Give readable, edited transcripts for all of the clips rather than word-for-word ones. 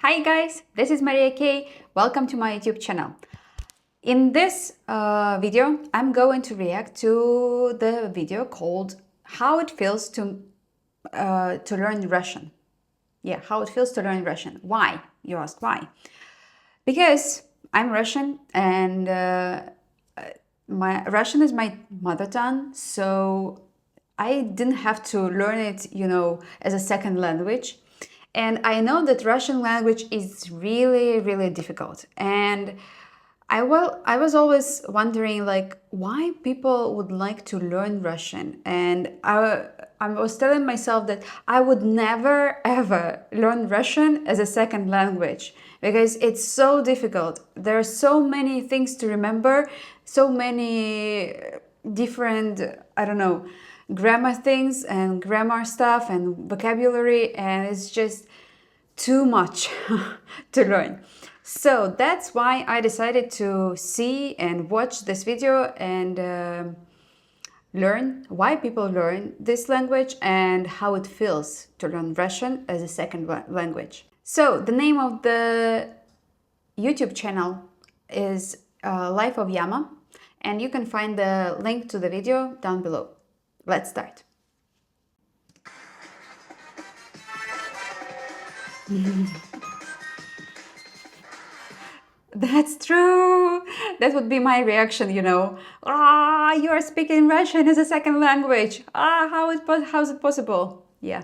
Hi guys, this is Maria K. Welcome to my YouTube channel. In this video, I'm going to react to the video called "How it feels to learn Russian." Yeah, how it feels to learn Russian. Why? You ask why? Because I'm Russian and my Russian is my mother tongue, so I didn't have to learn it, as a second language. And I know that Russian language is really, really difficult. And I was always wondering, like, why people would like to learn Russian. And I was telling myself that I would never, ever learn Russian as a second language because it's so difficult. There are so many things to remember, so many different, I don't know, grammar things and grammar stuff and vocabulary, and it's just too much to learn. So that's why I decided to see and watch this video and learn why people learn this language and how it feels to learn Russian as a second language. So the name of the YouTube channel is Life of Yama, and you can find the link to the video down below. Let's start. That's true. That would be my reaction, you are speaking Russian as a second language. How's it possible? Yeah.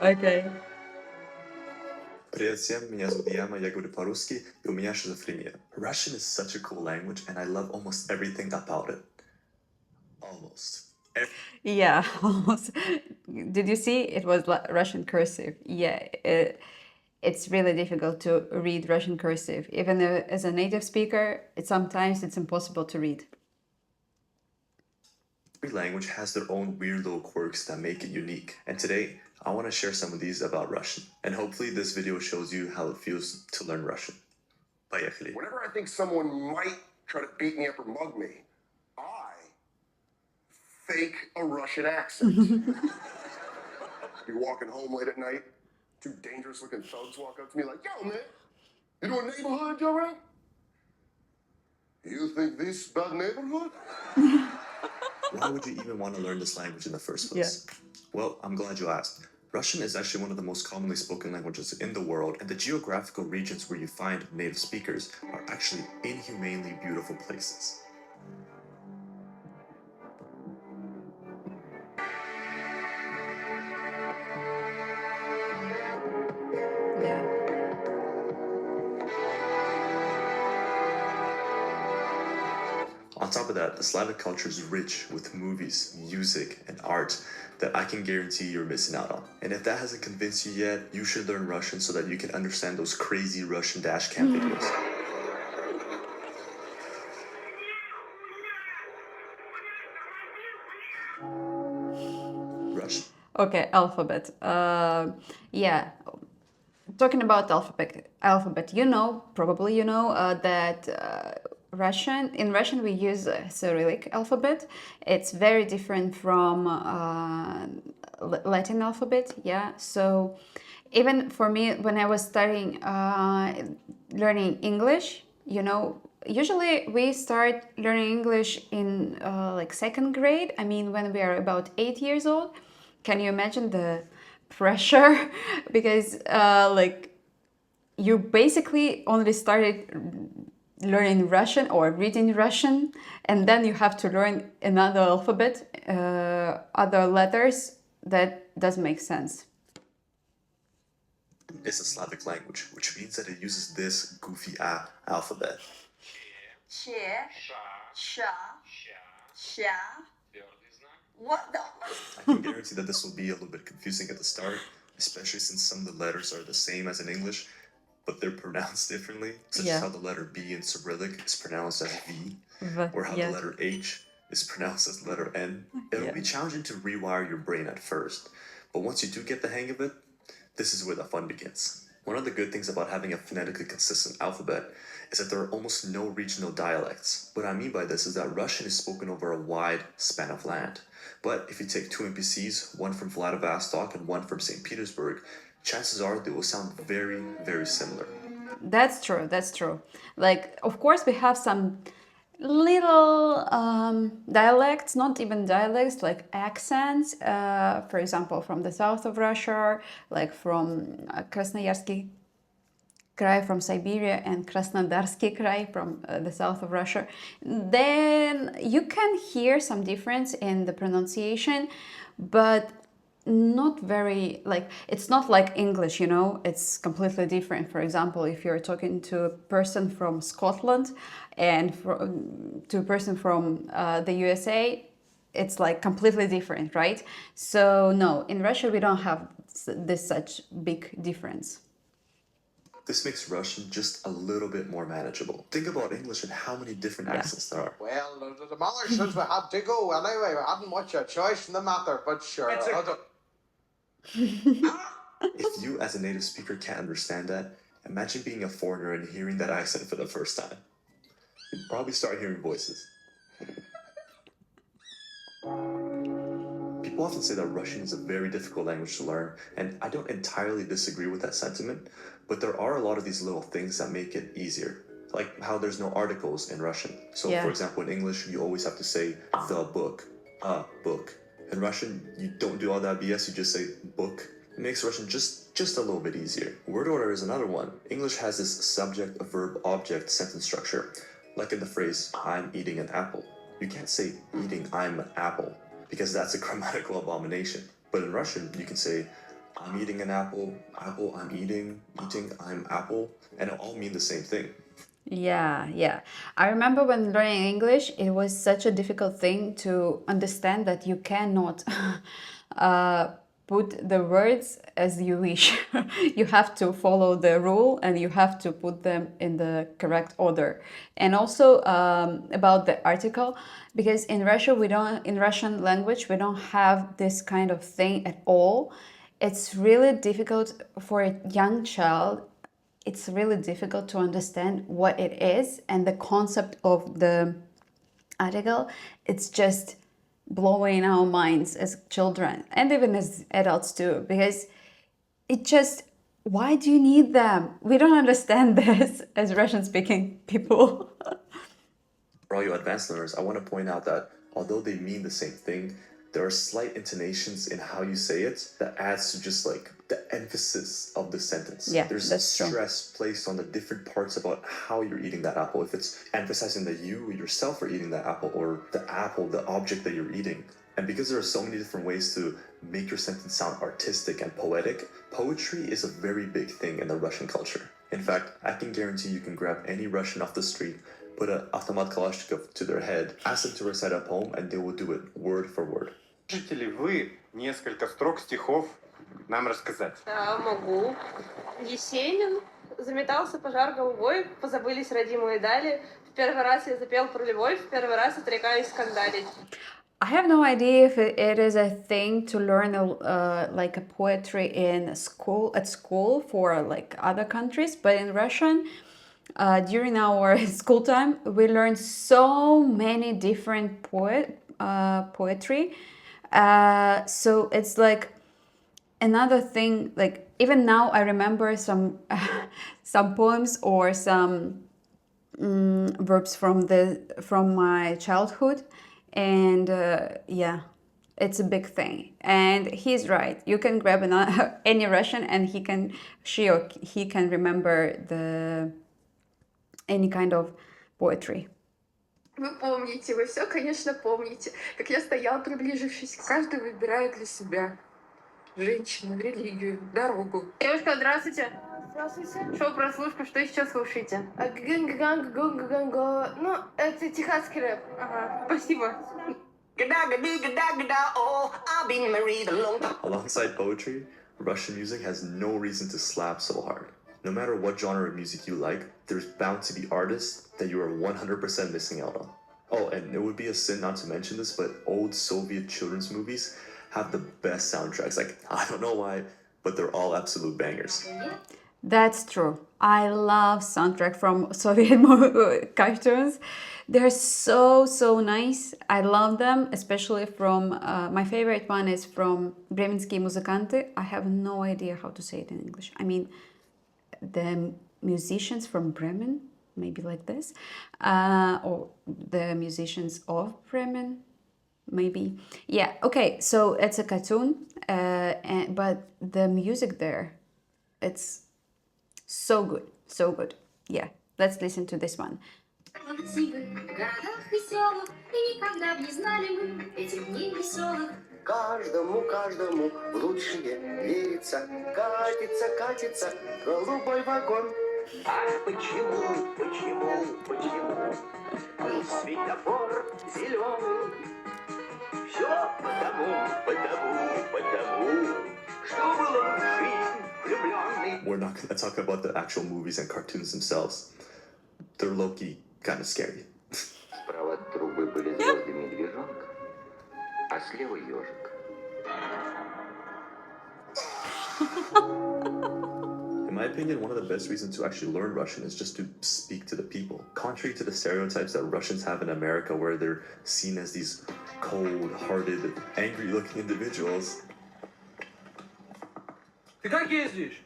Okay. Привет всем, меня зовут Яма, я говорю по-русски, и у меня шизофрения. Russian is such a cool language, and I love almost everything about it. Almost. Yeah, almost. Did you see? It was Russian cursive. Yeah, it's really difficult to read Russian cursive. Even as a native speaker, sometimes it's impossible to read. Every language has their own weird little quirks that make it unique, and today I want to share some of these about Russian, and hopefully this video shows you how it feels to learn Russian. Поехали. Whenever I think someone might try to beat me up or mug me, I fake a Russian accent. Be walking home late at night, two dangerous looking thugs walk up to me like, "Yo, man, you do a neighborhood, you right? You think this bad neighborhood?" Why would you even want to learn this language in the first place? Yeah. Well, I'm glad you asked. Russian is actually one of the most commonly spoken languages in the world, and the geographical regions where you find native speakers are actually inhumanely beautiful places. Yeah. On top of that, the Slavic culture is rich with movies, music, and art that I can guarantee you're missing out on. And if that hasn't convinced you yet, you should learn Russian so that you can understand those crazy Russian dash cam videos. Russian. Okay, alphabet. Yeah. Talking about alphabet, probably that in Russian we use Cyrillic alphabet. It's very different from Latin alphabet. Yeah, so even for me, when I was studying learning English, usually we start learning English in like second grade. I mean, when we are about 8 years old. Can you imagine the pressure? Because you basically only started learning Russian or reading Russian, and then you have to learn another alphabet, other letters. That doesn't make sense. It's a Slavic language, which means that it uses this goofy alphabet. What the? I can guarantee that this will be a little bit confusing at the start, especially since some of the letters are the same as in English, but they're pronounced differently, such as how the letter B in Cyrillic is pronounced as V, or how the letter H is pronounced as letter N. It'll be challenging to rewire your brain at first, but once you do get the hang of it, this is where the fun begins. One of the good things about having a phonetically consistent alphabet is that there are almost no regional dialects. What I mean by this is that Russian is spoken over a wide span of land. But if you take two NPCs, one from Vladivostok and one from St. Petersburg, chances are they will sound very, very similar. That's true, that's true. Like, of course, we have some little dialects, not even dialects, like accents, for example, from the south of Russia, like from Krasnoyarsky Krai from Siberia and Krasnodarsky Krai from the south of Russia, then you can hear some difference in the pronunciation, but not very, like, it's not like English, you know, it's completely different. For example, if you're talking to a person from Scotland and to a person from the USA, it's like completely different, right? So no, in Russia we don't have this such big difference. This makes Russian just a little bit more manageable. Think about English and how many different accents there are. Well, the mother says we had to go anyway. We hadn't much a choice in the matter, but sure. If you, as a native speaker, can't understand that, imagine being a foreigner and hearing that accent for the first time. You'd probably start hearing voices. People often say that Russian is a very difficult language to learn, and I don't entirely disagree with that sentiment, but there are a lot of these little things that make it easier. Like how there's no articles in Russian. So, for example, in English, you always have to say the book, a book. In Russian, you don't do all that BS, you just say book. It makes Russian just a little bit easier. Word order is another one. English has this subject, verb, object sentence structure. Like in the phrase, I'm eating an apple. You can't say eating I'm an apple, because that's a grammatical abomination. But in Russian, you can say, I'm eating an apple, apple, I'm eating, I'm apple, and it all mean the same thing. Yeah. I remember when learning English, it was such a difficult thing to understand that you cannot put the words as you wish. You have to follow the rule and you have to put them in the correct order. And also about the article, because in Russian language, we don't have this kind of thing at all. It's really difficult for a young child. It's really difficult to understand what it is, and the concept of the article, it's just blowing our minds as children and even as adults too, because why do you need them? We don't understand this as Russian speaking people. For all you advanced learners, I want to point out that although they mean the same thing, there are slight intonations in how you say it that adds to just like the emphasis of the sentence. Yeah, there's that's stress placed on the different parts about how you're eating that apple. If it's emphasizing that you yourself are eating that apple, or the apple, the object that you're eating. And because there are so many different ways to make your sentence sound artistic and poetic, poetry is a very big thing in the Russian culture. In fact, I can guarantee you can grab any Russian off the street, put an automat Kalashnikov to their head, ask them to recite a poem, and they will do it word for word. Можете ли вы несколько строк стихов нам рассказать? Да, могу. Есенин. Заметался пожар голубой, позабылись родимые дали. В первый раз я запел про любовь, в первый раз отрекаюсь скандалить. I have no idea if it is a thing to learn like a poetry at school for like other countries, but in Russian, during our school time, we learned so many different poetry. So it's like another thing. Like even now, I remember some some poems or some verbs from my childhood. And yeah, it's a big thing. And he's right. You can grab any Russian and he can remember any kind of poetry. Вы все, конечно, помните, как я стоял, приближившись. Каждый выбирает для себя женщину, религию, дорогу. Девушка, здравствуйте. Здравствуйте. Шоу «Прослушка», что сейчас слушаете? Ну, это техасский рэп. Ага, спасибо. Alongside poetry, Russian music has no reason to slap so hard. No matter what genre of music you like, there's bound to be artists that you are 100% missing out on. Oh, and it would be a sin not to mention this, but old Soviet children's movies have the best soundtracks. Like, I don't know why, but they're all absolute bangers. That's true. I love soundtrack from Soviet cartoons. They're so nice. I love them, especially from my favorite one is from Bremenskие музыканты. I have no idea how to say it in English. I mean, the musicians from Bremen, maybe like this, or the musicians of Bremen, maybe. Yeah. Okay. So it's a cartoon, but the music there, it's so good, so good. Yeah, let's listen to this one. Каждому в лучшее верится. Катится, катится голубой вагон. Ах, почему был светофор зеленый? Все потому, что была жизнь влюбленной. We're not going to talk about the actual movies and cartoons themselves. They're low-key kind of scary. Справа от трубы были звезды медвежонка, а слева ежик. In my opinion, one of the best reasons to actually learn Russian is just to speak to the people. Contrary to the stereotypes that Russians have in America, where they're seen as these cold-hearted, angry-looking individuals. Ты как ездишь?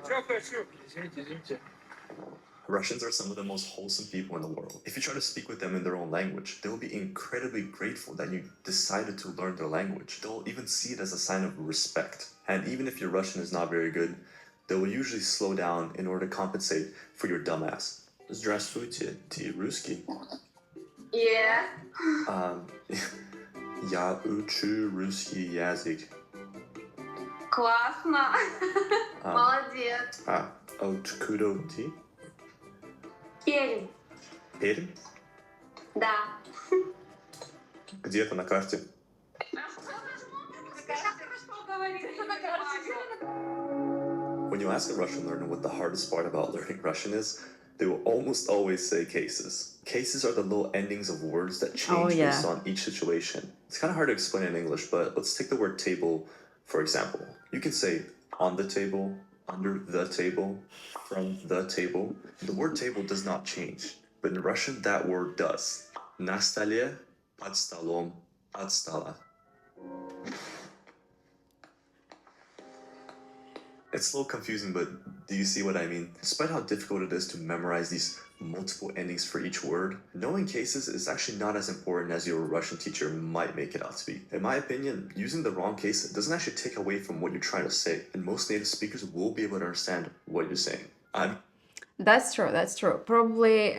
Все хочу. Извините. Russians are some of the most wholesome people in the world. If you try to speak with them in their own language, they will be incredibly grateful that you decided to learn their language. They'll even see it as a sign of respect. And even if your Russian is not very good, they will usually slow down in order to compensate for your dumbass. Здравствуйте, ты русский? Yeah. Я учу русский язык. Классно. Молодец. Откуда ты? Пермь. Пермь? Да. Где это на карте? When you ask a Russian learner what the hardest part about learning Russian is, they will almost always say cases. Cases are the little endings of words that change based on each situation. It's kind of hard to explain in English, but let's take the word table, for example. You can say on the table, under the table, from the table. The word table does not change, but in Russian, that word does. На столе, под столом, от стола. It's a little confusing, but do you see what I mean? Despite how difficult it is to memorize these multiple endings for each word, knowing cases is actually not as important as your Russian teacher might make it out to be. In my opinion, using the wrong case doesn't actually take away from what you're trying to say, and most native speakers will be able to understand what you're saying. That's true, that's true. Probably,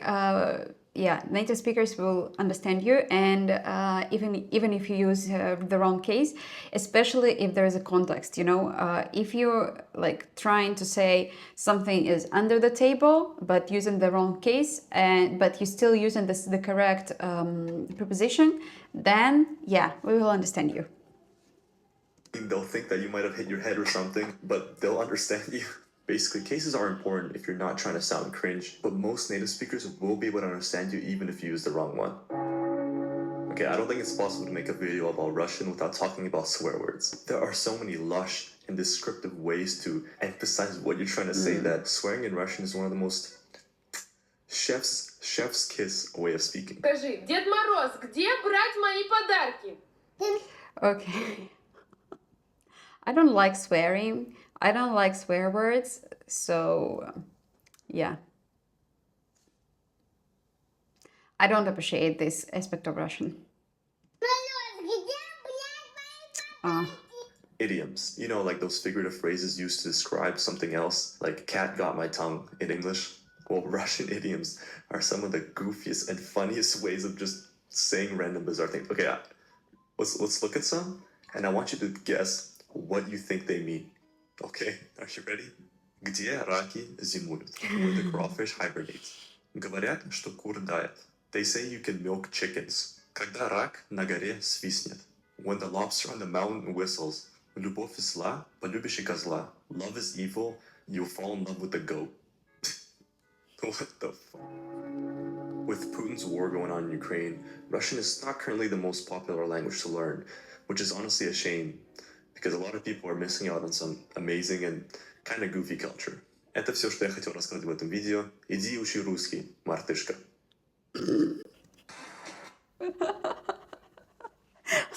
native speakers will understand you, and even if you use the wrong case, especially if there is a context, if you're like trying to say something is under the table, but using the wrong case, but you're still using the correct preposition, then we will understand you. They'll think that you might have hit your head or something, but they'll understand you. Basically, cases are important if you're not trying to sound cringe, but most native speakers will be able to understand you even if you use the wrong one. Okay, I don't think it's possible to make a video about Russian without talking about swear words. There are so many lush and descriptive ways to emphasize what you're trying to say that swearing in Russian is one of the most chef's kiss way of speaking. Скажи, Дед Мороз, где брать мои подарки? Okay. I don't like swearing. I don't like swear words, so I don't appreciate this aspect of Russian. Idioms, like those figurative phrases used to describe something else, like cat got my tongue in English. Well, Russian idioms are some of the goofiest and funniest ways of just saying random bizarre things. Okay, let's look at some, and I want you to guess what you think they mean. Okay, are you ready? Где раки зимуют? Where the crawfish hibernate. Говорят, что кур дает. They say you can milk chickens. Когда рак на горе свистнет. When the lobster on the mountain whistles. Любовь зла, полюбишь и козла. Love is evil, you'll fall in love with the goat. What the fuck? With Putin's war going on in Ukraine, Russian is not currently the most popular language to learn, which is honestly a shame. because a lot of people are missing out on some amazing and kind of goofy culture. Это все, что я хотел рассказать в этом видео. Иди учи русский, мартышка.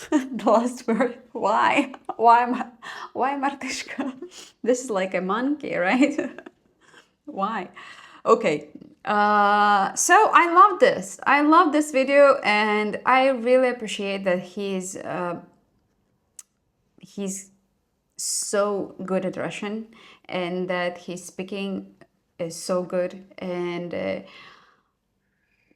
The last word. Why? Why Martishka? This is like a monkey, right? Why? Okay. So I love this. I love this video, and I really appreciate that he's so good at Russian, and that his speaking is so good. And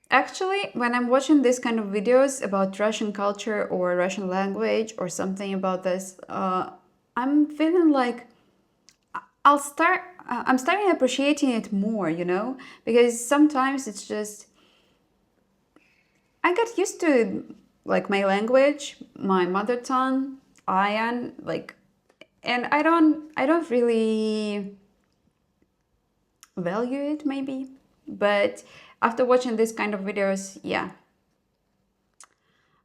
actually, when I'm watching this kind of videos about Russian culture or Russian language or something about this, I'm feeling like I'm starting appreciating it more, you know, because sometimes it's just, I got used to like my language, my mother tongue, Ayan, like, and I don't really value it maybe, but after watching this kind of videos, yeah,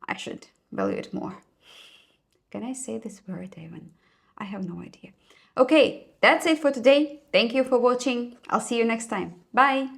I should value it more. Can I say this word even? I have no idea. Okay, that's it for today. Thank you for watching. I'll see you next time. Bye!